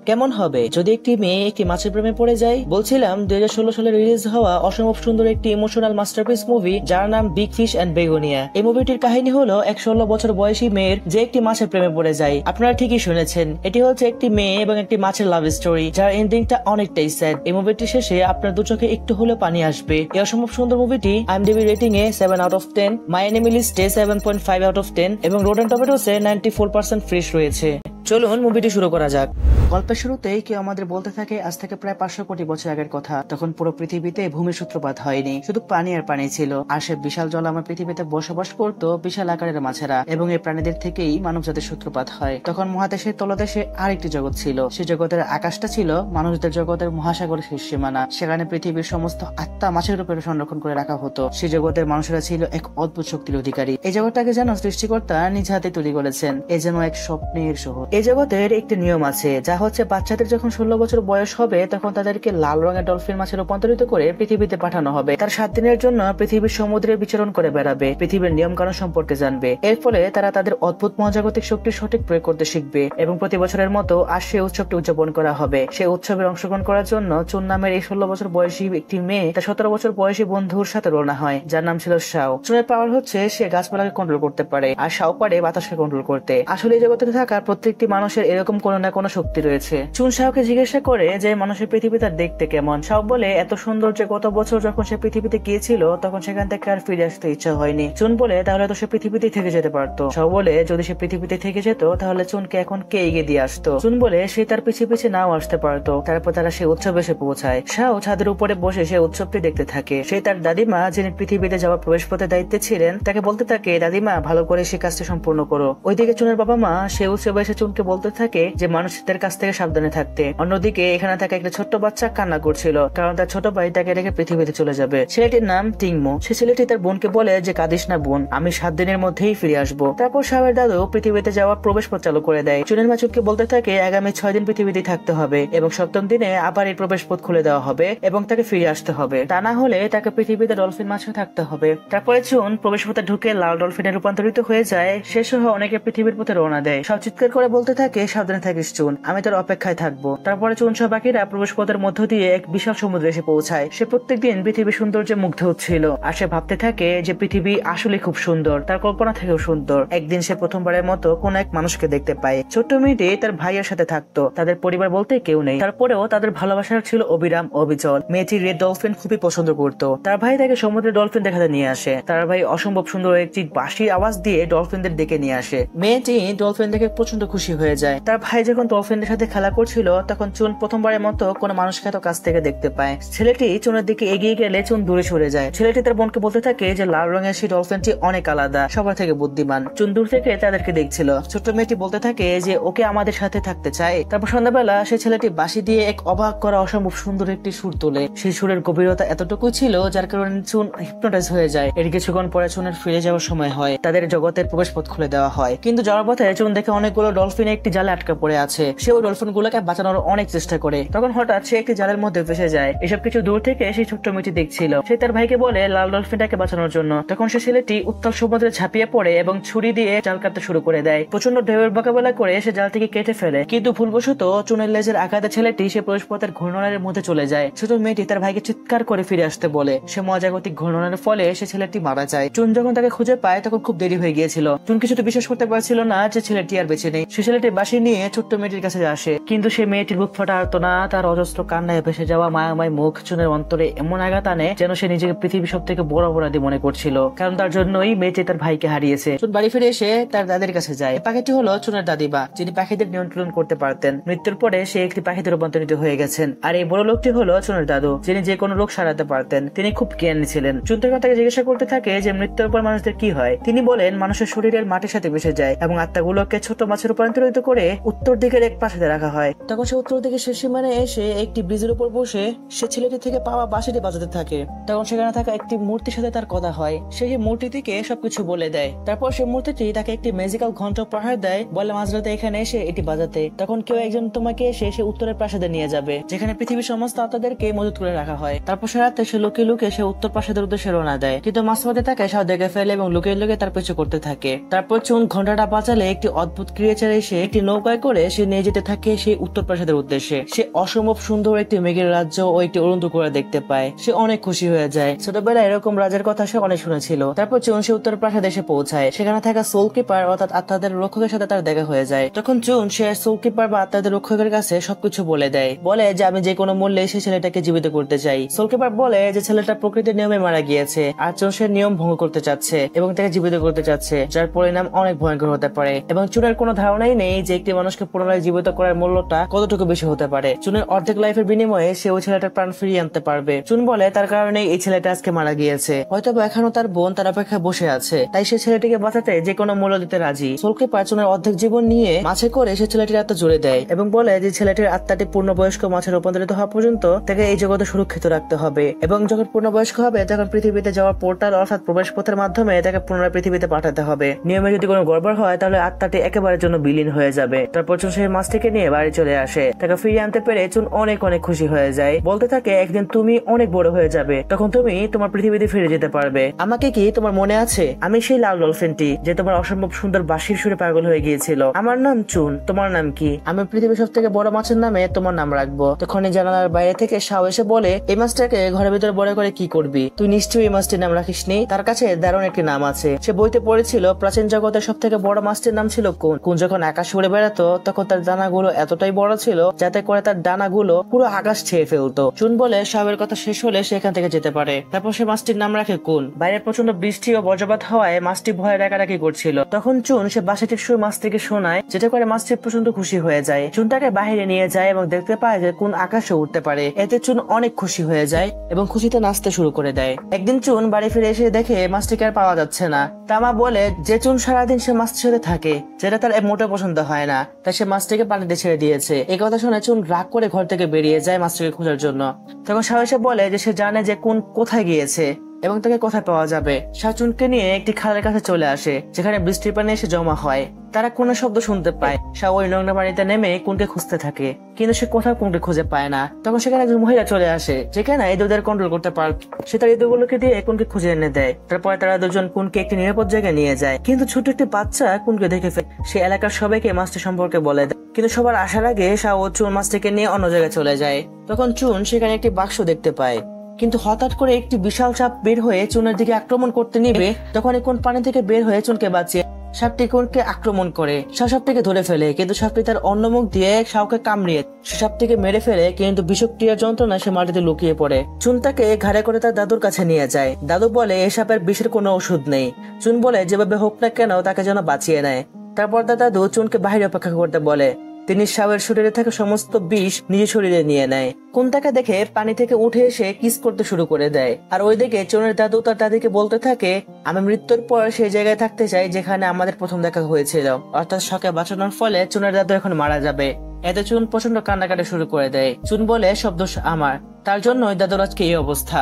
কেমন হবে যদি একটি মেয়ে একটি মাছের প্রেমে পড়ে যায়? বলছিলাম 2016 সালে রিলিজ হওয়া অসম্ভব সুন্দর একটি ইমোশনাল মাস্টারপিস মুভি যার নাম বিগ ফিশ এন্ড বেগোনিয়া। এই মুভিটির কাহিনী হলো এক 16 বছর বয়সী মেয়ের যে একটি মাছের প্রেমে পড়ে যায়। আপনারা ঠিকই শুনেছেন, এটি হচ্ছে একটি মেয়ে এবং একটি মাছের লাভ স্টোরি যার এন্ডিংটা অনেকটাই স্যাড। এই মুভিটির শেষে আপনার দু চোখে একটু হলেও পানি আসবে। এই অসম্ভব সুন্দর মুভিটি IMDb রেটিং এ 7 আউট অফ 10, মাই এনিমি লিস্টে 7.5 আউট অফ 10 এবং রোটেন টমেটোসে 94% ফ্রেশ রয়েছে। চলুন মুভিটি শুরু করা যাক। গল্পের শুরুতেই কেউ আমাদের বলতে থাকে আজ থেকে প্রায় 500 কোটি বছর আগের কথা। তখন পুরো পৃথিবীতে ভূমির সূত্রপাত হয়নি, শুধু পানি আর পানি ছিল। আর সে বিশাল জলাময় পৃথিবীতে বসবাস করত বিশাল আকারের মাছেরা, এবং এই প্রাণীদের থেকেই মানব জাতির সূত্রপাত হয়। তখন মহাদেশের তলদেশে আরেকটি জগৎ ছিল। সেই জগতের আকাশটা ছিল মানুষদের জগতের মহাসাগরের শেষ সীমানা। সেখানে পৃথিবীর সমস্ত আত্মা মাছের রূপে সংরক্ষণ করে রাখা হতো। সেই জগতের মানুষেরা ছিল এক অদ্ভুত শক্তির অধিকারী। এই জগৎটাকে যেন সৃষ্টিকর্তা নিজ হাতে তৈরি করেছেন। এ যেন এক স্বপ্নের শহর। এই জগতের একটি নিয়ম আছে, যা হচ্ছে বাচ্চাদের যখন 16 বছর বয়স হবে তখন তাদেরকে লাল রঙের ডলফিন মাছে রূপান্তরিত করে পৃথিবীতে পাঠানো হবে। তার 7 দিনের জন্য পৃথিবীর সমুদ্রে বিচরণ করে বেড়াবে, পৃথিবীর নিয়ম কানুন সম্পর্কে জানবে। এর ফলে তারা তাদের অদ্ভুত মহাজাগতিক শক্তির সঠিক প্রয়োগ করতে শিখবে। এবং প্রতি বছরের মতো আর সেই উৎসবটি উদযাপন করা হবে। সেই উৎসবে অংশগ্রহণ করার জন্য চুন নামের এই 16 বছর বয়সী একটি মেয়ে তার 17 বছর বয়সী বন্ধুর সাথে রওনা হয়, যার নাম ছিল শাও। চুনের পাওয়ার হচ্ছে সে গাছপালাকে কন্ট্রোল করতে পারে, আর শাও পারে বাতাসকে কন্ট্রোল করতে। আসলে এই জগতে থাকা প্রত্যেকটি মানুষের এরকম কোনো না কোনো শক্তি রয়েছে। চুন শাওকে জিজ্ঞাসা করে যে মানুষের পৃথিবী তার দেখতে কেমন। শাও বলে এত সুন্দর যে গত বছর যখন সে পৃথিবীতে গিয়েছিল তখন সেখান থেকে আর ফিরে আসতে ইচ্ছা হয়নি। চুন বলে তাহলে তো সে পৃথিবীতেই থেকে যেতে পারতো। শাও বলে যদি সে পৃথিবীতে থেকে যেত তাহলে চুনকে এখন কে এগিয়ে দিয়ে আসতো। চুন বলে সে তার পিছিয়ে পিছিয়ে নাও আসতে পারতো। তারপর তারা সে উৎসবে এসে পৌঁছায়। শাও ছাদের উপরে বসে সে উৎসবটি দেখতে থাকে। সে তার দাদিমা, যিনি পৃথিবীতে যাওয়ার প্রবেশ পথে দায়িত্বে ছিলেন, তাকে বলতে থাকে দাদিমা ভালো করে সে কাজটি সম্পূর্ণ করো। ওইদিকে চুনের বাবা মা সে উৎসবে এসে চুনকে বলতে থাকে যে মানুষদের কাছ থেকে সাবধানে থাকতে। অন্যদিকে এখানে থাকা একটা ছোট্ট বাচ্চা কান্না করছিল, কারণ তার ছোট ভাই তাকে রেখে পৃথিবীতে চলে যাবে। ছেলেটির নাম টিংমো। সে ছেলেটি তার বোনকে বলে যে কাঁদিস না বোন, আমি 7 দিনের মধ্যেই ফিরে আসবো। তারপর শাওয়ের দাদু পৃথিবীতে যাওয়ার প্রবেশ পথ চালু করে দেয়। চুনের মা চুনকে বলতে থাকে আগামী 6 দিন পৃথিবীতে থাকতে হবে এবং 7ম দিনে আবার এই প্রবেশ পথ খুলে দেওয়া হবে এবং তাকে ফিরে আসতে হবে। তা না হলে তাকে পৃথিবীতে ডলফিন মাছে থাকতে হবে। তারপরে চুন প্রবেশ পথে ঢুকে লাল ডলফিনে রূপান্তরিত হয়ে যায়। সে সহ অনেকে পৃথিবীর পথে রওনা দেয়। সব চিৎকার করে বলতে থাকে সাবধানে থাকিস চুন, আমি তোর অপেক্ষায় থাকবো। তারপরে চুন সহ বাকিরা প্রবেশ পথের মধ্য দিয়ে এক বিশাল সমুদ্রে এসে পৌঁছায়। সে প্রত্যেকদিন পৃথিবীর সৌন্দর্যে মুগ্ধ হচ্ছিল, আর সে ভাবতে থাকে যে পৃথিবী আসলে খুব সুন্দর, তার কল্পনা থেকেও সুন্দর। একদিন সে প্রথমবারের মতো কোন এক মানুষকে দেখতে পায়। ছোট্ট মেয়েটি তার ভাইয়ের সাথে থাকতো। তাদের পরিবার বলতে কেউ নেই, তারপরেও তাদের ভালোবাসার ছিল অবিরাম অবিচল। মেয়েটি রেড ডলফিন খুবই পছন্দ করতো। তার ভাই তাকে সমুদ্রে ডলফিন দেখাতে নিয়ে আসে। তার ভাই অসম্ভব সুন্দর একটি বাঁশির আওয়াজ দিয়ে ডলফিনদের ডেকে নিয়ে আসে। মেয়েটি ডলফিন দেখে প্রচন্ড খুশি হয়ে যায়। তার ভাই যখন ডলফিনদের সাথে খেলা করছিল তখন চুন প্রথমবারের মতো কোন মানুষকে এত কাছ থেকে দেখতে পায়। ছেলেটি চুনের দিকে এগিয়ে গেলে চুন দূরে সরে যায়। ছেলেটি তার বোনকে বলতে থাকে যে লাল রঙের সেই ডলফিনটি অনেক আলাদা, সবার থেকে বুদ্ধিমান। চুন দূর থেকে তাদেরকে দেখছিল। ছোট্ট মেয়েটি বলতে থাকে যে ওকে আমাদের সাথে থাকতে চায়। তারপর সন্ধ্যাবেলা সেই ছেলেটি বাঁশি দিয়ে এক অবাক করা অসম্ভব সুন্দর একটি সুর তোলে। সেই সুরের গভীরতা এতটুকু ছিল যার কারণে চুন হিপনোটাইজ হয়ে যায়। এর কিছুক্ষণ পরে চুনের ফিরে যাওয়ার সময় হয়। তাদের জগতের প্রবেশ পথ খুলে দেওয়া হয়। কিন্তু যাওয়ার পথে চুন দেখে অনেকগুলো ডলফিন একটি জালে আটকা পড়ে আছে। সে ওই ডলফিন গুলোকে বাঁচানোর অনেক চেষ্টা করে। তখন হঠাৎ সে একটি জালের মধ্যে ফেসে যায়। এসব কিছু দূর থেকে সেই ছোট্ট মেয়েটি দেখছিল। সে তার ভাইকে বলে লাল ডলফিনটাকে বাঁচানোর জন্য। তখন সে ছেলেটি উত্তাল সমুদ্রে ঝাঁপিয়ে পড়ে এবং ছুরি দিয়ে জাল কাটতে শুরু করে দেয়। প্রচন্ড ঢেউয়ের মোকাবেলা করে সে জাল থেকে কেটে ফেলে, কিন্তু ভুলবশত চুনের লেজের আঘাতে ছেলেটি সে প্রবেশপথের ঘূর্ণনের মধ্যে চলে যায়। ছোট মেয়েটি তার ভাইকে চিৎকার করে ফিরে আসতে বলে। সে মহাজাগতিক ঘূর্ণনের ফলে সে ছেলেটি মারা যায়। চুন যখন তাকে খুঁজে পায় তখন খুব দেরি হয়ে গিয়েছিল। চুন কিছুতে বিশ্বাস করতে পারছিল না যে ছেলেটি আর বেঁচে নেই। সে ছেলেটি বাঁশি নিয়ে ছোট্ট মেয়েটির কাছে আসে, কিন্তু সে মেয়েটির বুক ফাটা আর্তনা, তার অজস্র কান্নায় ভেসে যাওয়া মায়াময় মুখ চুনের অন্তরে এমন আঘাত আনে যেন সে নিজেকে পৃথিবীর সব থেকে বড় অপরাধী মনে করছিল, কারণ তার জন্যই মেয়েটি তার ভাইকে হারিয়েছে। চুন বাড়ি ফিরে এসে তার দাদির কাছে যায়। পাখিটি হলো চুনের দাদিমা, যিনি পাখিদের নিয়ন্ত্রণ করতে পারতেন। মৃত্যুর পরে সে একটি পাখিতে রূপান্তরিত হয়ে গেছেন। আর এই বড় লোকটি হলো চুনের দাদু, যিনি যে কোনো রোগ সারাতে পারতেন। তিনি খুব জ্ঞানী ছিলেন। চুন তাকে জিজ্ঞাসা করতে থাকে যে মৃত্যুর পর মানুষদের কি হয়। তিনি বলেন মানুষের শরীরের মাটির সাথে মিশে যায় এবং আত্মাগুলোকে ছোট মাছে রূপান্তরিত করে উত্তর দিকের এক প্রাসাদে রাখা হয়। তখন সে উত্তর দিকে শেষ সীমানে এসে একটি ব্রিজের উপর বসে সে ছেলেটি থেকে পাওয়া বাঁশিটি বাজাতে থাকে। তখন সেখানে থাকা একটি মূর্তির সাথে তার কথা হয়। সেই মূর্তিটিকে সবকিছু বলে দেয়। তারপর সেই মূর্তিটি তাকে একটি ম্যাজিক্যাল ঘন্টা উপহার দেয়, বলে মাঝরাতে এখানে এসে এটি বাজাতে। তখন কেউ একজন তোমাকে এসে সে উত্তরের প্রাসাদে নিয়ে যাবে, যেখানে পৃথিবীর সমস্ত আত্মাদেরকে মজুত করে রাখা হয়। তারপর সে রাতে সে লুকিয়ে লুকিয়ে সে উত্তর প্রাসাদের উদ্দেশ্যে রওনা দেয়, কিন্তু মাঝপথে তাকে সব দেখে ফেলে এবং লুকিয়ে লুকিয়ে তার পিছু করতে থাকে। তারপর চুন ঘন্টাটা বাজালে একটি অদ্ভুত ক্রিয়েচার এসে একটি নৌকায় করে সে নিয়ে যেতে থাকে সেই উত্তর প্রাসাদের উদ্দেশ্যে। সে অসম্ভব সুন্দর একটি মেঘের রাজ্য ও একটি অরুন্ধ করে দেখতে পায়। সে অনেক খুশি হয়ে যায়। ছোটবেলায় এরকম রাজার কথা সে অনেক শুনেছিল। তারপর চুন সে উত্তর প্রাসাদে এসে পৌঁছায়। সেখানে থাকা সোল কিপার অর্থাৎ আত্মাদের রক্ষকের সাথে তার দেখা হয়ে যায়। তখন চুন সে সোল কিপার বা আত্মাদের রক্ষকের কাছে সবকিছু বলে দেয়। বলে যে আমি যে কোনো মূল্যে সেই ছেলেটাকে জীবিত করতে চাই। সোল কিপার বলে যে ছেলেটা প্রকৃতির নিয়মে মারা গিয়েছে আর চুন সে নিয়ম ভঙ্গ করতে চাচ্ছে এবং তাকে জীবিত করতে চাচ্ছে, যার পরিণাম অনেক ভয়ঙ্কর হতে পারে। এবং চুনের কোনো ধারণাই নেই যে একটি মানুষকে পুনরায় জীবিত করার মূল্যটা কতটুকু বেশি হতে পারে। চুনের অর্ধেক লাইফের বিনিময়ে সে ওই ছেলেটার প্রাণ ফিরিয়ে আনতে পারবে। চুন বলে তার কারণে এই ছেলেটা আজকে মারা গিয়েছে, হয়তো এখনো তার বোন তার অপেক্ষায় বসে আছে, তাই সে ছেলেটিকে বাঁচাতে যে কোনো মূল্য দিতে রাজি। সোল কিপার চুনের অর্ধেক জীবন নিয়ে মাছে করে সে ছেলেটির আত্মা জুড়ে দেয় এবং বলে যে ছেলেটির আত্মাটি পূর্ণবয়স্ক মাছে রূপান্তরিত হওয়া পর্যন্ত তাকে এই জগতে সুরক্ষিত রাখতে হবে এবং যখন পূর্ণবয়স্ক হবে তখন পৃথিবীতে যাওয়ার পোর্টাল অর্থাৎ প্রবেশ পথের মাধ্যমে তাকে পুনরায় পৃথিবীতে পাঠাতে হবে। নিয়মে যদি কোনো গড়বড় হয় তাহলে আত্মাটি একেবারে জন্য বিলীন হয়ে যাবে। তারপর চুন সেই মাছটিকে নিয়ে বাড়ি চলে আসে। তাকে ফিরিয়ে আনতে পেরে চুন অনেক অনেক খুশি হয়ে যায়। বলতে থাকে একদিন তুমি অনেক বড় হয়ে যাবে, তখন তুমি তোমার পৃথিবীতে ফিরে যেতে পারবে। আমাকে কি তোমার মনে আছে? আমি সেই লাল ডলফিনটি যে তোমার অসম্ভব সুন্দর বাঁশির সুরে পাগল হয়ে গিয়েছিল। আমার নাম চুন, তোমার নাম কি? আমি পৃথিবীর সব থেকে বড় মাছের নামে তোমার নাম রাখবো। তখন জানালার বাইরে থেকে শাও এসে বলে এই মাছটাকে ঘরের ভিতরে বড় করে কি করবি? তুই নিশ্চয়ই এই মাছটির নাম রাখিসনি। তার কাছে দারুণ একটি নাম আছে। সে বইতে পড়েছিল প্রাচীন জগতের সব থেকে বড় মাছটির নাম ছিল কোন। কোন যখন আকাশ উড়ে বেড়াতো তখন তার ডানাগুলো এতটাই বড় ছিল যাতে করে তার ডানাগুলো পুরো আকাশ ছেয়ে ফেলতো। চুন বলে শাওয়ের কথা শেষ হলে সে এখান থেকে যেতে পারে। তারপর সে মাছটির নাম রাখে কোন। বাইরে প্রচন্ড বৃষ্টি ও বজ্রপাত হওয়ায় মাছটি ভয়ে ডাকাডাকি করছিল। তখন চুন সে বাসাটির সুর মাছটিকে শোনায়, যেটা করে মাছটি প্রচন্ড খুশি হয়ে যায়। চুন তাকে বাহিরে নিয়ে যায় এবং দেখতে পায় যে কোন আকাশে উঠতে পারে। এতে চুন অনেক খুশি হয়ে যায় এবং খুশিতে নাচতে শুরু করে দেয়। একদিন চুন বাড়ি ফিরে এসে দেখে মাছটিকে আর পাওয়া যাচ্ছে না। তামা বলে যে চুন সারাদিন সে মাছটির সাথে থাকে, যেটা তার মোটেও পছন্দ হয় না, তাই সে মাছটিকে পানিতে ছেড়ে দিয়েছে। এই কথা শুনে চুন রাগ করে ঘর থেকে বেরিয়ে যায় মাছটিকে খোঁজার জন্য। তখন শাও এসে বলে যে সে জানে যে কোন কোথায় গিয়েছে এবং তাকে কোথায় পাওয়া যাবে। শাও চুনকে নিয়ে একটি খালের কাছে চলে আসে যেখানে বৃষ্টির পানি এসে জমা হয়। তারা কোনো শব্দ শুনতে পায়। শাও ওই নোংরা পানিতে নেমে কোনকে খুঁজতে থাকে, কিন্তু সে কোথাও কোনকে খুঁজে পায় না। তখন সেখানে একজন মহিলা চলে আসে যেখানে ইঁদুরদের কন্ট্রোল করতে পারে। সে তার ইঁদুরগুলোকে দিয়ে কোনকে খুঁজে এনে দেয়। তারপরে তারা দুজন কোনকে একটি নিরাপদ জায়গায় নিয়ে যায়। কিন্তু ছোট একটি বাচ্চা কোনকে দেখে ফেলে। সে এলাকার সবাইকে মাছটি সম্পর্কে বলে দেয়, কিন্তু সবার আসার আগে শাও ও চুন মাছটিকে নিয়ে অন্য জায়গায় চলে যায়। তখন চুন সেখানে একটি বাক্স দেখতে পায়, কিন্তু হঠাৎ করে একটি বিশাল সাপ বের হয়ে চুনের দিকে আক্রমণ করতে নিবে। তখন কোন পানি থেকে বের হয়ে চুনকে বাঁচিয়ে সাপটি কোনকে আক্রমণ করে। শাও সাপটিকে ধরে ফেলে, কিন্তু সাপটি তার অন্য মুখ দিয়ে শাওকে কামড়িয়ে সে সাপটিকে মেরে ফেলে, কিন্তু বিষক্রিয়ার যন্ত্রণা সে মাটিতে লুকিয়ে পড়ে। চুন তাকে ঘাড়ে করে তার দাদুর কাছে নিয়ে যায়। দাদু বলে এই সাপের বিষের কোনো ওষুধ নেই। চুন বলে যেভাবে হোক না কেন তাকে যেন বাঁচিয়ে নেয়। তারপর তার দাদু চুনকে বাহিরে অপেক্ষা করতে বলে। তিনি শাওয়ের শরীরে থাকা সমস্ত বিষ নিজের শরীরে নিয়ে নেয়। কোন তাকে দেখে পানি থেকে উঠে এসে কিস করতে শুরু করে দেয়। আর ওইদিকে চুনের দাদু তার দাদিকে বলতে থাকে আমি মৃত্যুর পর সেই জায়গায় থাকতে চাই যেখানে আমাদের প্রথম দেখা হয়েছিল। অর্থাৎ শকে বাঁচানোর ফলে চুনের দাদু এখন মারা যাবে। এতে চুন প্রচন্ড কান্নাকাটি শুরু করে দেয়। চুন বলে সব দোষ আমার, তার জন্যই দাদুর আজকে এই অবস্থা।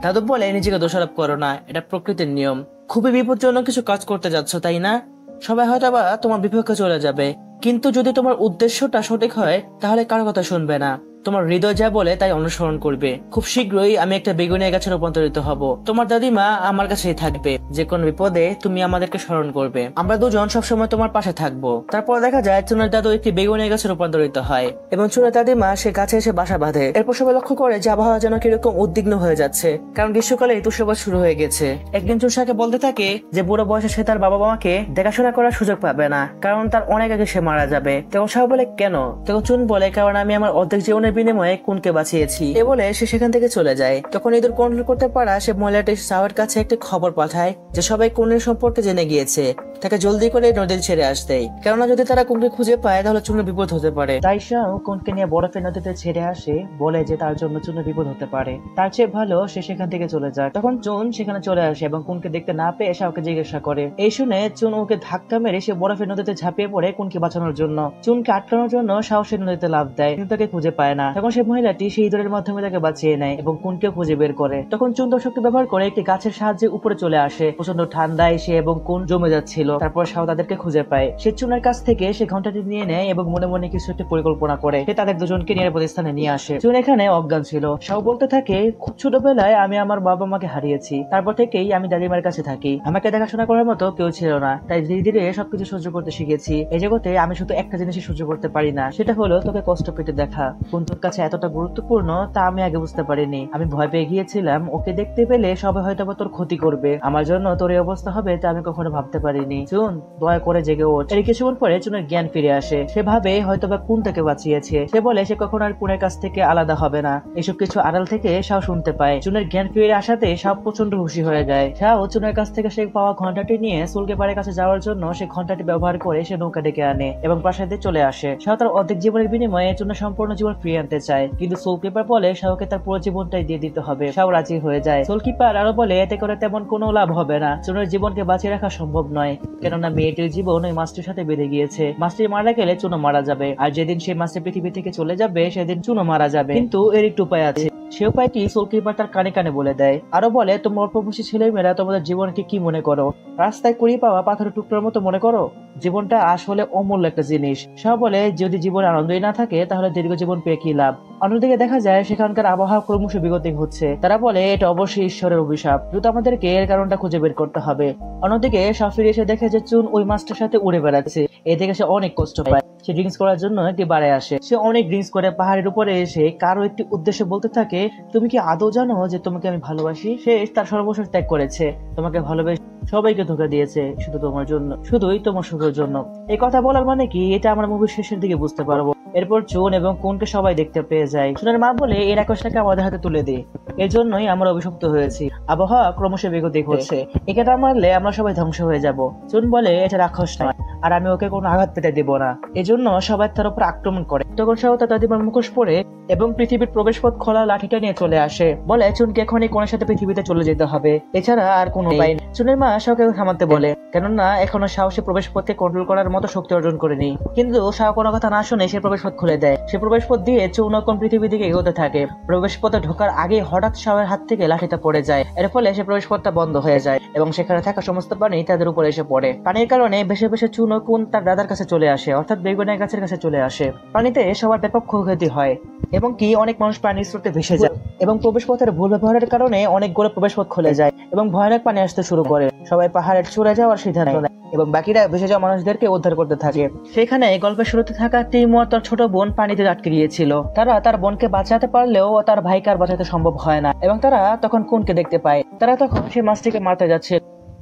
দাদু বলে নিজেকে দোষারোপ করো না, এটা প্রকৃতির নিয়ম। খুবই বিপজ্জনক কিছু কাজ করতে যাচ্ছ তাই না? সবাই হয়তো বা তোমার বিপক্ষে চলে যাবে, কিন্তু যদি তোমার উদ্দেশ্যটা সঠিক হয় তাহলে কারো কথা শুনবে না। তোমার হৃদয় যা বলে তাই অনুসরণ করবে। খুব শীঘ্রই আমি একটা বেগুনিয়া গাছে রূপান্তরিত হব। তোমার দাদিমা আমার কাছেই থাকবে। যে কোনো বিপদে তুমি আমাদেরকে স্মরণ করবে। আমরা দুজন সবসময় তোমার পাশে থাকবো। তারপর দেখা যায় চুনের দাদু একটি বেগুনিয়া গাছে রূপান্তরিত হয় এবং চুনের দাদিমা সে গাছে এসে বাসা বাঁধে। এরপর সবাই লক্ষ্য করে যে আবহাওয়া যেন কিরকম উদ্বিগ্ন হয়ে যাচ্ছে, কারণ গ্রীষ্মকালে তুষারপাত শুরু হয়ে গেছে। একদিন চুনশাকে বলতে থাকে যে বুড়ো বয়সে সে তার বাবা মাকে দেখাশোনা করার সুযোগ পাবে না, কারণ তার অনেক আগে সে মারা যাবে। তখন শাও বলে কেন? তখন চুন বলে কারণ আমি আমার অর্ধেক জীবনের বিনিময়ে কোনকে বাঁচিয়েছি। এ বলে সে সেখান থেকে চলে যায়। তখন ইঁদুর কন্ট্রোল করতে পারা সে মহিলাটি শাওয়ের কাছে একটি খবর পাঠায় যে সবাই কোনের সম্পর্কে জেনে গিয়েছে, তাকে জলদি করে নদীতে ছেড়ে আসতে। কেননা যদি তারা কোনকে খুঁজে পায় তাহলে চুনের বিপদ হতে পারে। তাই শাও কোনকে নিয়ে বরফের নদীতে ছেড়ে আসে, বলে যে তার জন্য চুনের বিপদ হতে পারে, তার চেয়ে ভালো সে সেখান থেকে চলে যায়। তখন চুন সেখানে চলে আসে এবং কোনকে দেখতে না পেয়ে শাওকে জিজ্ঞাসা করে। এই শুনে চুন ওকে ধাক্কা মেরে সে বরফের নদীতে ঝাঁপিয়ে পড়ে কোনকে বাঁচানোর জন্য। চুনকে আটকানোর জন্য শাও সে নদীতে লাফ দেয়, কিন্তু তাকে খুঁজে পায় না। তখন সে মহিলাটি সেই ইঁদুরের মাধ্যমে তাকে বাঁচিয়ে নেয় এবং কোনকে খুঁজে বের করে। তখন চুন দর্শককে ব্যবহার করে একটি গাছের সাহায্যে উপরে চলে আসে। প্রচন্ড ঠান্ডায় সে এবং কোন জমে যাচ্ছিল। ছিল। তারপর শাও তাদেরকে খুঁজে পায়। সে চুনের কাছ থেকে সে ঘন্টাটি নিয়ে নেয় এবং মনে মনে কিছু একটা পরিকল্পনা করে সে তাদের দুজনকে নিরাপদ স্থানে নিয়ে আসে। চুন এখানে অজ্ঞান ছিল। শাও বলতে থাকে, খুব ছোটবেলায় আমি আমার বাবা মাকে হারিয়েছি, তারপর থেকেই আমি দাদিমার কাছে থাকি। আমাকে দেখাশোনা করার মতো কেউ ছিল না, তাই ধীরে ধীরে সবকিছু সহ্য করতে শিখেছি। এই জগতে আমি শুধু একটা জিনিসই সহ্য করতে পারি না, সেটা হলো তোকে কষ্ট পেতে দেখা। কোন তোর কাছে এতটা গুরুত্বপূর্ণ তা আমি আগে বুঝতে পারিনি। আমি ভয় পেয়ে গিয়েছিলাম ওকে দেখতে পেলে সবাই হয়তো তোর ক্ষতি করবে, আমার জন্য তোর এই অবস্থা হবে তা আমি কখনো ভাবতে পারিনি। চুন, দয়া করে জেগে ওঠ। এর কিছুক্ষণ পরে চুনের জ্ঞান ফিরে আসে। সে ভাবে হয়তোবা কোন তাকে বাঁচিয়েছে। সে বলে সে কখনো আর কোনের কাছ থেকে আলাদা হবে না। এসব কিছু আড়াল থেকে শাও শুনতে পায়। চুনের জ্ঞান ফিরে আসাতে শাও প্রচন্ড খুশি হয়ে যায়। শাও চুনের কাছ থেকে সে পাওয়া ঘন্টাটি নিয়ে সোলকিপারের কাছে যাওয়ার জন্য সে ঘন্টাটি ব্যবহার করে সে নৌকা ডেকে আনে এবং প্রাসাদে চলে আসে। শাও তার অর্ধেক জীবনের বিনিময়ে চুনের সম্পূর্ণ জীবন ফিরিয়ে আনতে চায়, কিন্তু সোলকিপার বলে শাওকে তার পুরো জীবনটাই দিয়ে দিতে হবে। শাও রাজি হয়ে যায়। সোলকিপার আরো বলে এতে করে তেমন কোনো লাভ হবে না, চুনের জীবনকে বাঁচিয়ে রাখা সম্ভব নয়, কেননা মেয়েটির জীবন ওই মাছটির সাথে বেঁধে গিয়েছে। মাছটি মারা গেলে চুনো মারা যাবে, আর যেদিন সেই মাছটি পৃথিবী থেকে চলে যাবে সেদিন চুনো মারা যাবে। কিন্তু এর একটু উপায় আছে। সে উপায়টি সোলকিপার তার কানে কানে বলে দেয়। আরো বলে, তোমরা অল্প বয়সী ছেলেমেয়েরা তোমাদের জীবনকে কি মনে করো? রাস্তায় কুড়িয়ে পাওয়া পাথরের টুকরার মতো মনে করো? জীবনটা আসলে অমূল্য একটা জিনিস। সব বলে, যদি জীবনে আনন্দই না থাকে তাহলে দীর্ঘ জীবন পেয়ে কি লাভ? অন্যদিকে দেখা যায় সেখানকার আবহাওয়া ক্রমশ বিগতিক হচ্ছে। তারা বলে এটা অবশ্যই ঈশ্বরের অভিশাপ, দ্রুত আমাদেরকে এর কারণটা খুঁজে বের করতে হবে। অন্যদিকে শাও ফিরে এসে দেখে যে চুন ওই মাছটার সাথে উড়ে বেড়াচ্ছে। এ থেকে সে অনেক কষ্ট পায়। সে ড্রিঙ্কস করার জন্য একটি বারে আসে। সে অনেক ড্রিঙ্কস করে পাহাড়ের উপরে এসে কারো একটি উদ্দেশ্যে বলতে থাকে, তুমি কি আদৌ জানো যে তোমাকে আমি ভালোবাসি? সে তার সর্বস্ব ত্যাগ করেছে, তোমাকে ভালোবেসে সবাইকে ধোকা দিয়েছে শুধু তোমার জন্য, শুধুই তোমার সুখের জন্য। এই কথা বলার মানে কি এটা আমরা মুভির শেষের দিকে বুঝতে পারবো। এরপর চুন এবং কোনকে সবাই দেখতে পেয়ে যায়। চুনের মা বলে, এই রাক্ষসটাকে আমাদের হাতে তুলে দে, এর জন্যই আমরা অভিশপ্ত হয়েছি। আবহাওয়া ক্রমশ বেগতিক হচ্ছে, একে না মারলে আমরা সবাই ধ্বংস হয়ে যাব। চুন বলে, এটা রাক্ষস নয়, আর আমি ওকে কোনো আঘাত পেতে দেব না। এজন্য সবাই তার উপর আক্রমণ করে। তখন শাও তার দাদিমার মুখোশ পরে এবং পৃথিবীর প্রবেশ পথ খোলা লাঠিটা নিয়ে চলে আসে। বলে, চুনকে এখনই কোনের সাথে পৃথিবীতে চলে যেতে হবে, এছাড়া আর কোনো উপায় নেই। চুনের মা শাওকে থামাতে বলে, কেননা এখনো শাও সে প্রবেশ পথকে কন্ট্রোল করার মতো শক্তি অর্জন করেনি। কিন্তু শাও কোনো কথা না শুনে সে প্রবেশ পথ খুলে দেয়। সে প্রবেশ পথ দিয়ে চুন কোন পৃথিবীর দিকে এগোতে থাকে। প্রবেশ পথে ঢোকার আগে হঠাৎ শাওয়ের হাত থেকে লাঠিটা পড়ে যায়। এর ফলে সে প্রবেশ পথটা বন্ধ হয়ে যায় এবং সেখানে থাকা সমস্ত পানি তাদের উপরে এসে পড়ে। পানির কারণে ভেসে ভেসে চুন ও কুন তার দাদার কাছে চলে আসে, অর্থাৎ বেগুনের গাছের কাছে চলে আসে। পানিতে সবার ব্যাপক ক্ষয়ক্ষতি হয় এবং কি অনেক মানুষ পানির স্রোতে ভেসে যায় এবং প্রবেশ পথের ভুল ব্যবহারের কারণে অনেকগুলো প্রবেশ পথ খুলে যায় এবং ভয়ানক পানি আসতে শুরু করে। সবাই পাহাড়ের চূড়ে যাওয়ার সিদ্ধান্ত নেয় এবং বাকিরা ভেসে যাওয়া মানুষদেরকে উদ্ধার করতে থাকে। সেখানে গল্পের শুরুতে থাকা টিমো তার ছোট বোন পানিতে আটকে গিয়েছিল। তারা তার বোনকে বাঁচাতে পারলেও তার ভাইকে আর বাঁচাতে সম্ভব হয় না এবং তারা তখন কুনকে দেখতে পায়। তারা তখন সেই মাছটিকে মারতে যাচ্ছে।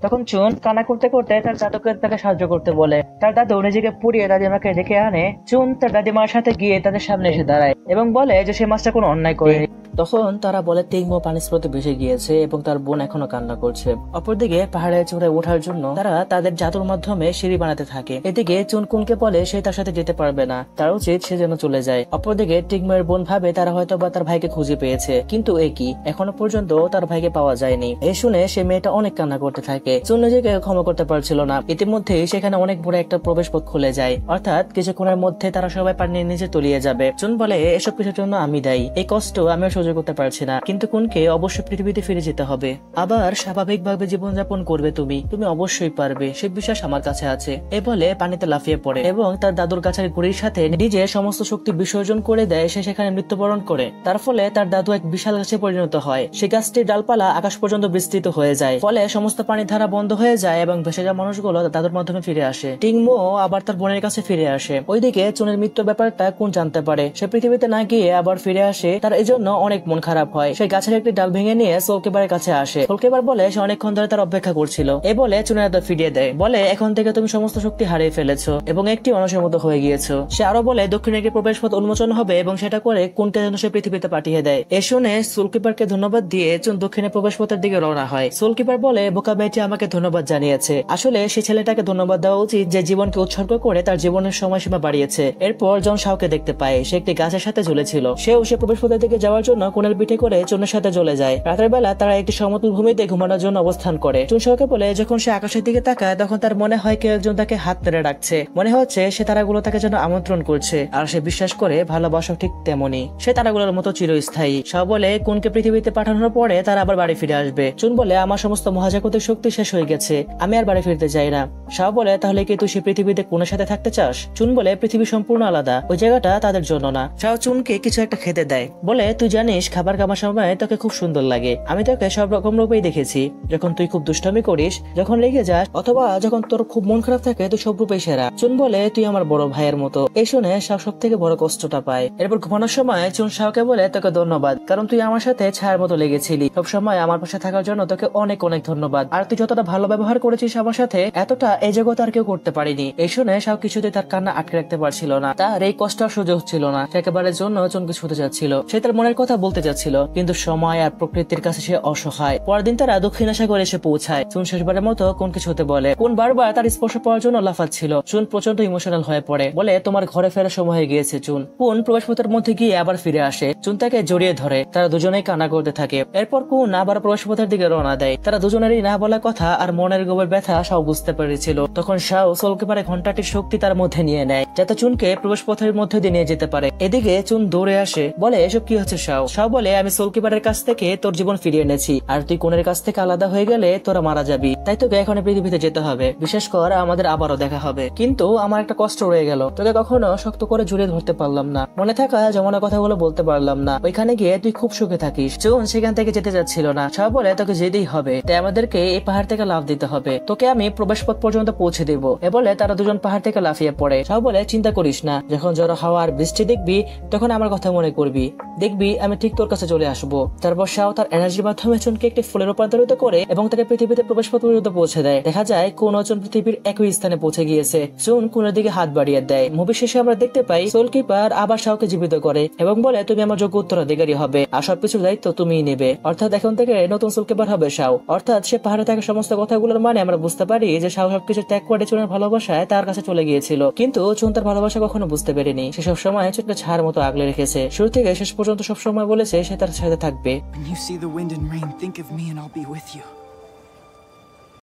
তখন চুন কান্না করতে করতে তার দাদুকে তাকে সাহায্য করতে বলে। তার দাদু নিজেকে পুড়িয়ে দাদিমাকে ডেকে আনে। চুন তার দাদিমার সাথে গিয়ে তাদের সামনে এসে দাঁড়ায় এবং বলে যে সে মাছটা কোনো অন্যায় করেনি। তখন তারা বলে টিমো পানি স্রোতে ভেসে গিয়েছে এবং তার বোন এখনো কান্না করছে। অপরদিকে পাহাড়ের চূড়ায় ওঠার জন্য তারা তাদের জাদুর মাধ্যমে সিঁড়ি বানাতে থাকে। এদিকে চুন কুনকে বলে সে তার সাথে যেতে পারবে না, তার উচিত সে যেন চলে যায়। অপরদিকে টিগমোর বোন ভাবে তারা হয়তো বা তার ভাইকে খুঁজে পেয়েছে, কিন্তু এ কি, এখনো পর্যন্ত তার ভাইকে পাওয়া যায়নি। এই শুনে সে মেয়েটা অনেক কান্না করতে থাকে। চুন নিজেকে ক্ষমা করতে পারছিল না। ইতিমধ্যে সেখানে অনেক বড় একটা প্রবেশ পথ খুলে যায়, অর্থাৎ কিছুক্ষণের মধ্যে তারা সবাই পানির নিচে তলিয়ে যাবে। চুন বলে, এসব কিছুর জন্য আমি দায়ী, এই কষ্ট আমিও সহ্য করতে পারছি না, কিন্তু কুনকে অবশ্যই পৃথিবীতে ফিরে যেতে হবে, আবার স্বাভাবিকভাবে জীবনযাপন করবে। তুমি অবশ্যই পারবে, সে বিশ্বাস আমার কাছে আছে। এ বলে পানিতে লাফিয়ে পড়ে এবং তার দাদুর গাছের গুড়ির সাথে নিজের সমস্ত শক্তি বিসর্জন করে দেয়। সে সেখানে মৃত্যুবরণ করে। তার ফলে তার দাদু এক বিশাল গাছে পরিণত হয়। সেই গাছটির ডালপালা আকাশ পর্যন্ত বিস্তৃত হয়ে যায়, ফলে সমস্ত পানির ধারা বন্ধ হয়ে যায় এবং ভেসে যাওয়া মানুষগুলো দাদুর মাধ্যমে ফিরে আসে। টিংমো আবার তার বোনের কাছে ফিরে আসে। ওইদিকে চুনের মৃত্যুর ব্যাপারটা কুন জানতে পারে। সে পৃথিবীতে না গিয়ে আবার ফিরে আসে। তার এই জন্য অনেক মন খারাপ হয়। সে গাছের একটি ডাল ভেঙে নিয়ে সোলকিপারের কাছে আসে। সোলকিপার বলে সে অনেকক্ষণ ধরে তার অপেক্ষা করছিল। এ বলে চুনের হাত ফিরিয়ে দেয়, বলে এখন থেকে তুমি সমস্ত শক্তি হারিয়ে ফেলেছো এবং একটি মানুষের মতো হয়ে গিয়েছো। সে আরো বলে দক্ষিণে একটি প্রবেশ পথ উন্মোচন হবে এবং সেটা করে কুনকে যেন সে পৃথিবীতে পাঠিয়ে দেয়। এ শুনে সোলকিপারকে ধন্যবাদ দিয়ে চুন দক্ষিণে প্রবেশ পথের দিকে রওনা হয়। সোলকিপার বলে, বোকা মেয়েটি আমাকে ধন্যবাদ জানিয়েছে, আসলে সে ছেলেটাকে ধন্যবাদ দেওয়া উচিত যে জীবনকে উৎসর্গ করে তার জীবনের সময়সীমা বাড়িয়েছে। এরপর জন শাওকে দেখতে পায়। সে একটি গাছের সাথে ঝুলেছিল। সে প্রবেশ পথের দিকে যাওয়ার জন্য কোণের পিঠে করে চুনের সাথে চলে যায়। রাতের বেলা তারা একটি সমতল ভূমিতে ঘুমানোর জন্য অবস্থান করে। চুন শাওকে বলে যখন সে আকাশের দিকে তাকায় তখন তার মনে হয় কেউ একজন তাকে হাত ধরে ডাকছে। মনে হচ্ছে সে তারাগুলো তাকে যেন আমন্ত্রণ করছে, আর সে বিশ্বাস করে ভালোবাসা ঠিক তেমনি, সে তারাগুলোর মতো চিরস্থায়ী। শাও বলে কোনকে পৃথিবীতে পাঠানোর পরে তারা আবার বাড়ি ফিরে আসবে। চুন বলে আমার সমস্ত মহাজাগতিক শক্তি শেষ হয়ে গেছে, আমি আর বাড়ি ফিরতে চাই না। শাও বলে তাহলে কি তুই সে পৃথিবীতে কোনের সাথে থাকতে চাস? চুন বলে পৃথিবী সম্পূর্ণ আলাদা, ওই জায়গাটা তাদের জন্য না। শাও চুনকে কিছু একটা খেতে দেয়, বলে তুই জানিস খাবার খাওয়ার সময় তোকে খুব সুন্দর লাগে, আমি তোকে সব রকম রূপেই দেখেছি, যখন তুই খুব দুষ্টামি করিস, যখন রেগে যাস, অথবা যখন তোর খুব মন খারাপ থাকে, তুই সব রূপেই সেরা। চুন বলে তুই আমার বড় ভাইয়ের মতো। এই শুনে শাও সব থেকে বড় কষ্টটা পায়। এরপর ঘুমানোর সময় চুন শাওকে বলে তোকে ধন্যবাদ, কারণ তুই আমার সাথে ছায়ার মতো লেগেছিলি, সব সময় আমার পাশে থাকার জন্য তোকে অনেক অনেক ধন্যবাদ। আর তুই যতটা ভালো ব্যবহার করেছিস আমার সাথে, এতটা এই জগতে আর কেউ করতে পারিনি। এই শুনে শাও কিছুতে তার কান্না আটকে রাখতে পারছিল না, তার এই কষ্ট আর সহ্য হচ্ছিল না। সে একেবারের জন্য চুনকে ছুতে যাচ্ছিল, সে তার মনের কথা বলতে যাচ্ছিল, কিন্তু সময় আর প্রকৃতির কাছে সে অসহায়। পরের দিন তারা দক্ষিণ সাগরে এসে পৌঁছায়। চুন শেষবারের মতো কোনকে ছুতে বলে। কোন বারবার তার স্পর্শ পাওয়ার জন্য লাফাচ্ছিল। চুন প্রচন্ড ইমোশনাল হয়ে পড়ে, বলে তোমার ঘরে ফেরার সময় হয়ে গিয়েছে চুন। কোন প্রবেশপথের মধ্যে গিয়ে আবার ফিরে আসে। চুন তাকে জড়িয়ে ধরে, তারা দুজনেই কান্না করতে থাকে। এরপর কোন আবার প্রবেশপথের দিকে রওনা দেয়। তারা দুজনেরই না বলা কথা আর মনের গভীর ব্যথা শাও বুঝতে পেরেছিল। তখন শাও সোলকিপারে ঘন্টাটির শক্তি তার মধ্যে নিয়ে নেয়, যাতে চুনকে প্রবেশপথের মধ্যে দিয়ে নিয়ে যেতে পারে। এদিকে চুন দৌড়ে আসে, বলে এসব কি হচ্ছে শাও? শাও বলে আমি সোলকিপারের কাছ থেকে তোর জীবন ফিরিয়ে এনেছি, আর তুই কোনের কাছ থেকে আলাদা হয়ে গেলে তোরা মারা যাবি, তাই তোকে এখন পৃথিবীতে যেতে হবে। বিশেষ কর আমাদের আবারও দেখা হবে। কিন্তু আমার একটা কষ্ট রয়ে গেল, তোকে কখনো শক্ত করে জড়িয়ে ধরতে পারলাম না, মনে থাকা জমানো কথাগুলো বলতে পারলাম না। ওইখানে গিয়ে তুই খুব সুখে থাকিস। চুন সেখান থেকে যেতে যাচ্ছিল না। শাও বলে তোকে যেতেই হবে, তাই আমাদেরকে এই পাহাড় থেকে লাফ দিতে হবে, তোকে আমি প্রবেশপথ পর্যন্ত পৌঁছে দেবো। এ বলে তারা দুজন পাহাড় থেকে লাফিয়ে পড়ে। শাও বলে চিন্তা করিস না, যখন ঝড়ো হাওয়া আর বৃষ্টি দেখবি তখন আমার কথা মনে করবি, দেখবি আমি ঠিক তোর কাছে চলে আসবো। তারপর শাও তার এনার্জির মাধ্যমে চুনকে একটি ফুলে রূপান্তরিত করে এবং তাকে পৃথিবীতে প্রবেশপথ পর্যন্ত পৌঁছে দেয়। দেখা যায় কোন চুন পৃথিবীর একই স্থানে পৌঁছে গিয়েছে। চুন কোনের দিকে হাত বাড়িয়ে দেয়। মুভি শেষে আমরা দেখতে পাই সোলকিপার আবার শাওকে জীবিত করে এবং বলে তুমি আমার যোগ্য উত্তরাধিকারী হবে, আর সবকিছুর দায়িত্ব তুমিই নেবে। অর্থাৎ এখন থেকে নতুন সোলকিপার হবে শাও। অর্থাৎ সে পাহাড়ে থাকা সমস্ত কথাগুলোর মানে আমরা বুঝতে পারি যে শাও সবকিছু ত্যাগ করে চুনের ভালোবাসায় তার কাছে চলে গিয়েছিল, কিন্তু চুন তার ভালোবাসা কখনো বুঝতে পারেনি। সে সব সময় চুনকে ছায়ার মতো আগলে রেখেছে। শুরু থেকে শেষ পর্যন্ত সব সময় বলেছে সে তার সাথে থাকবে। When you see the wind and rain, think of me and I'll be with you.